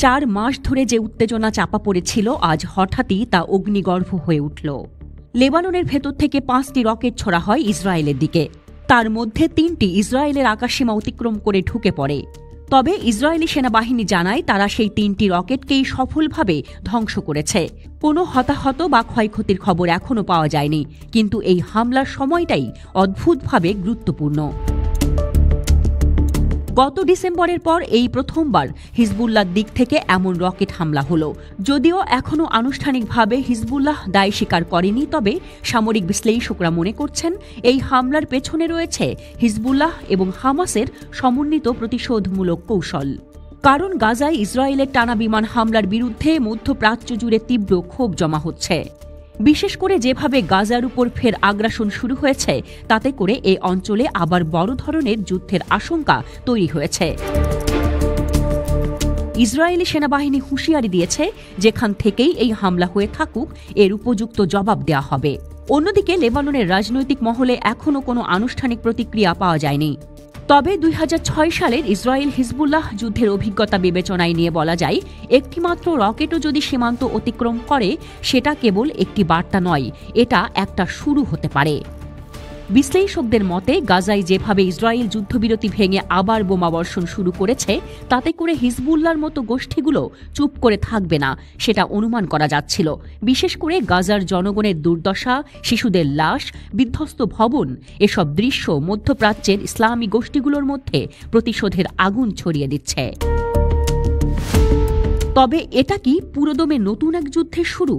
4 মাস ধরে যে উত্তেজনা চাপা পড়েছিল আজ হঠাৎই তা অগ্নিগর্ভ হয়ে উঠল। লেবাননের ভেতর থেকে 5টি রকেট ছোড়া হয় ইসরায়েলের দিকে। তার মধ্যে 3টি ইসরায়েলের আকাশসীমা অতিক্রম করে ঢুকে পড়ে। তবে ইসরায়েলি সেনাবাহিনী জানায় তারা সেই 3টি রকেটকেই সফলভাবে ধ্বংস করেছে। কোনো হতাহত বা ক্ষয়ক্ষতির খবর এখনও পাওয়া যায়নি, কিন্তু এই হামলার সময়টাই অদ্ভুতভাবে গুরুত্বপূর্ণ। গত ডিসেম্বরের পর এই প্রথমবার হিজবুল্লাহর দিক থেকে এমন রকেট হামলা হলো। যদিও এখনও আনুষ্ঠানিকভাবে হিজবুল্লাহ দায় স্বীকার করেনি, তবে সামরিক বিশ্লেষকরা মনে করছেন এই হামলার পেছনে রয়েছে হিজবুল্লাহ এবং হামাসের সমন্বিত প্রতিশোধমূলক কৌশল। কারণ গাজায় ইসরায়েলের টানা বিমান হামলার বিরুদ্ধে মধ্যপ্রাচ্য জুড়ে তীব্র ক্ষোভ জমা হচ্ছে। বিশেষ করে যেভাবে গাজার উপর ফের আগ্রাসন শুরু হয়েছে, তাতে করে এই অঞ্চলে আবার বড় ধরনের যুদ্ধের আশঙ্কা তৈরি হয়েছে। ইসরায়েলি সেনাবাহিনী হুঁশিয়ারি দিয়েছে, যেখান থেকেই এই হামলা হয়ে থাকুক এর উপযুক্ত জবাব দেওয়া হবে। অন্যদিকে লেবাননের রাজনৈতিক মহলে এখনও কোনো আনুষ্ঠানিক প্রতিক্রিয়া পাওয়া যায়নি। তবে 2006 সালের ইসরায়েল হিজবুল্লাহ যুদ্ধের অভিজ্ঞতা বিবেচনায় নিয়ে বলা যায়, একটিমাত্র রকেটও যদি সীমান্ত অতিক্রম করে সেটা কেবল একটি বার্তা নয়, এটা একটা শুরু হতে পারে। বিশ্লেষকদের মতে গাজায় যেভাবে ইসরায়েল যুদ্ধবিরতি ভেঙে আবার বোমাবর্ষণ শুরু করেছে, তাতে করে হিজবুল্লাহর মতো গোষ্ঠীগুলো চুপ করে থাকবে না সেটা অনুমান করা যাচ্ছিল। বিশেষ করে গাজার জনগণের দুর্দশা, শিশুদের লাশ, বিধ্বস্ত ভবন, এসব দৃশ্য মধ্যপ্রাচ্যের ইসলামী গোষ্ঠীগুলোর মধ্যে প্রতিশোধের আগুন ছড়িয়ে দিচ্ছে। তবে এটা কি পুরোদমে নতুন এক যুদ্ধের শুরু?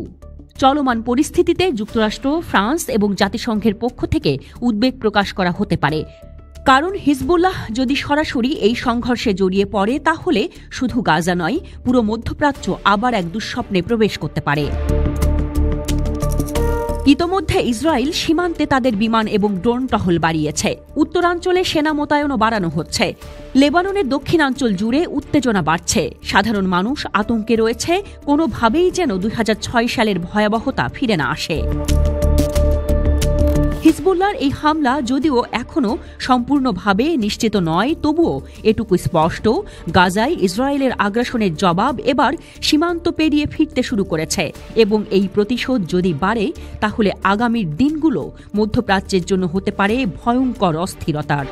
চলমান পরিস্থিতিতে যুক্তরাষ্ট্র, ফ্রান্স এবং জাতিসংঘের পক্ষ থেকে উদ্বেগ প্রকাশ করা হতে পারে। কারণ হিজবুল্লাহ যদি সরাসরি এই সংঘর্ষে জড়িয়ে পড়ে, তাহলে শুধু গাজা নয়, পুরো মধ্যপ্রাচ্য আবার এক দুঃস্বপ্নে প্রবেশ করতে পারে। ইতোমধ্যে ইসরায়েল সীমান্তে তাদের বিমান এবং ড্রোন টহল বাড়িয়েছে। উত্তরাঞ্চলে সেনা মোতায়েনও বাড়ানো হচ্ছে। লেবাননের দক্ষিণাঞ্চল জুড়ে উত্তেজনা বাড়ছে। সাধারণ মানুষ আতঙ্কে রয়েছে, কোনোভাবেই যেন 2006 সালের ভয়াবহতা ফিরে না আসে। হিজবুল্লাহর এই হামলা যদিও এখনও সম্পূর্ণভাবে নিশ্চিত নয়, তবুও এটুকু স্পষ্ট, গাজায় ইসরায়েলের আগ্রাসনের জবাব এবার সীমান্ত পেরিয়ে ফিরতে শুরু করেছে এবং এই প্রতিশোধ যদি বাড়ে, তাহলে আগামীর দিনগুলো মধ্যপ্রাচ্যের জন্য হতে পারে ভয়ঙ্কর অস্থিরতার।